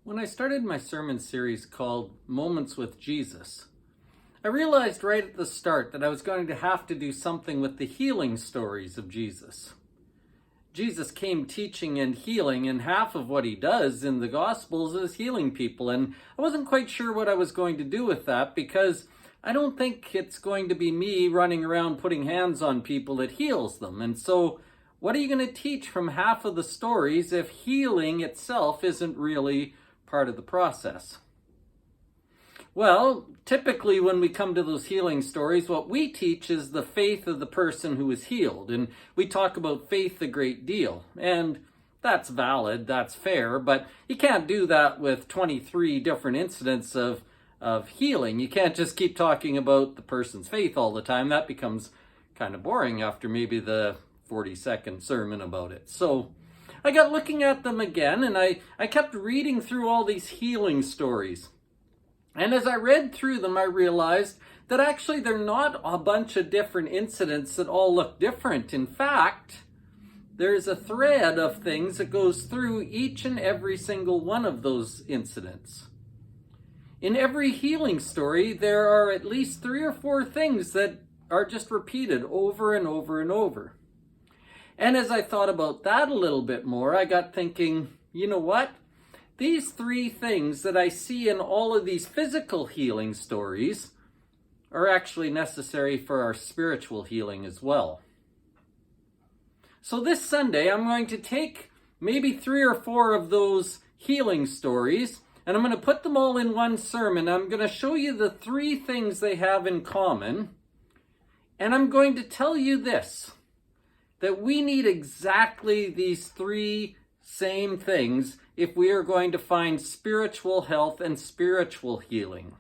When I started my sermon series called Moments with Jesus, I realized right at the start that I was going to have to do something with the healing stories of Jesus. Jesus came teaching and healing, and half of what he does in the Gospels is healing people, and I wasn't quite sure what I was going to do with that because I don't think it's going to be me running around putting hands on people that heals them. And so, what are you going to teach from half of the stories if healing itself isn't really part of the process? Well, typically when we come to those healing stories, what we teach is the faith of the person who is healed. And we talk about faith a great deal. And that's valid, that's fair, but you can't do that with 23 different incidents of healing. You can't just keep talking about the person's faith all the time. That becomes kind of boring after maybe the 40-second sermon about it. So I got looking at them again, and I kept reading through all these healing stories. And as I read through them, I realized that actually they're not a bunch of different incidents that all look different. In fact, there's a thread of things that goes through each and every single one of those incidents. In every healing story, there are at least 3 or 4 things that are just repeated over and over and over. And as I thought about that a little bit more, I got thinking, you know what? These 3 things that I see in all of these physical healing stories are actually necessary for our spiritual healing as well. So this Sunday, I'm going to take maybe 3 or 4 of those healing stories, and I'm going to put them all in one sermon. I'm going to show you the 3 things they have in common, and I'm going to tell you this, that we need exactly these 3 same things if we are going to find spiritual health and spiritual healing.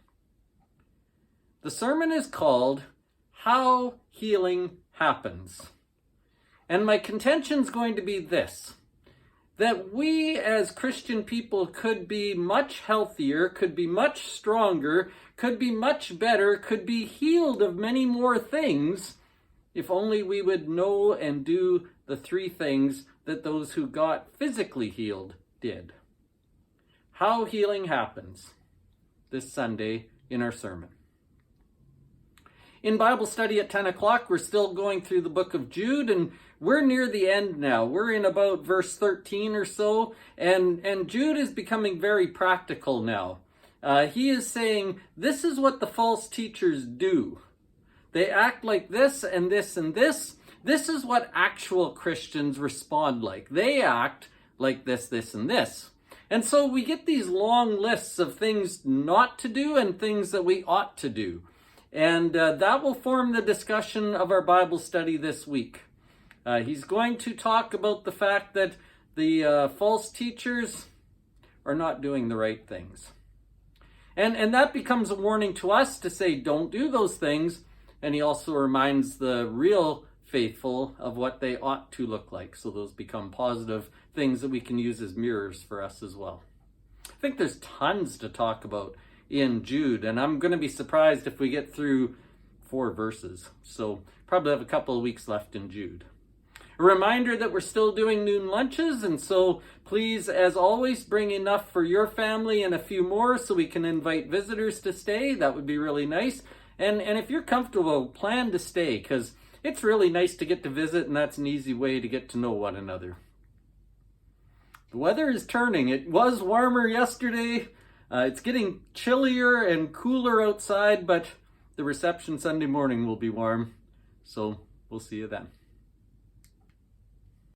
The sermon is called How Healing Happens. And my contention is going to be this, that we as Christian people could be much healthier, could be much stronger, could be much better, could be healed of many more things if only we would know and do the 3 things that those who got physically healed did. How healing happens this Sunday in our sermon. In Bible study at 10 o'clock, we're still going through the book of Jude, and we're near the end now. We're in about verse 13 or so, and Jude is becoming very practical now. He is saying, this is what the false teachers do. They act like this and this and this. This is what actual Christians respond like. They act like this, this, and this. And so we get these long lists of things not to do and things that we ought to do. And that will form the discussion of our Bible study this week. He's going to talk about the fact that the false teachers are not doing the right things. And that becomes a warning to us to say, don't do those things. And he also reminds the real faithful of what they ought to look like. So those become positive things that we can use as mirrors for us as well. I think there's tons to talk about in Jude, and I'm going to be surprised if we get through 4 verses. So probably have a couple of weeks left in Jude. A reminder that we're still doing noon lunches, and so please, as always, bring enough for your family and a few more so we can invite visitors to stay. That would be really nice. And if you're comfortable, plan to stay, because it's really nice to get to visit, and that's an easy way to get to know one another. The weather is turning. It was warmer yesterday. It's getting chillier and cooler outside, but the reception Sunday morning will be warm. So we'll see you then.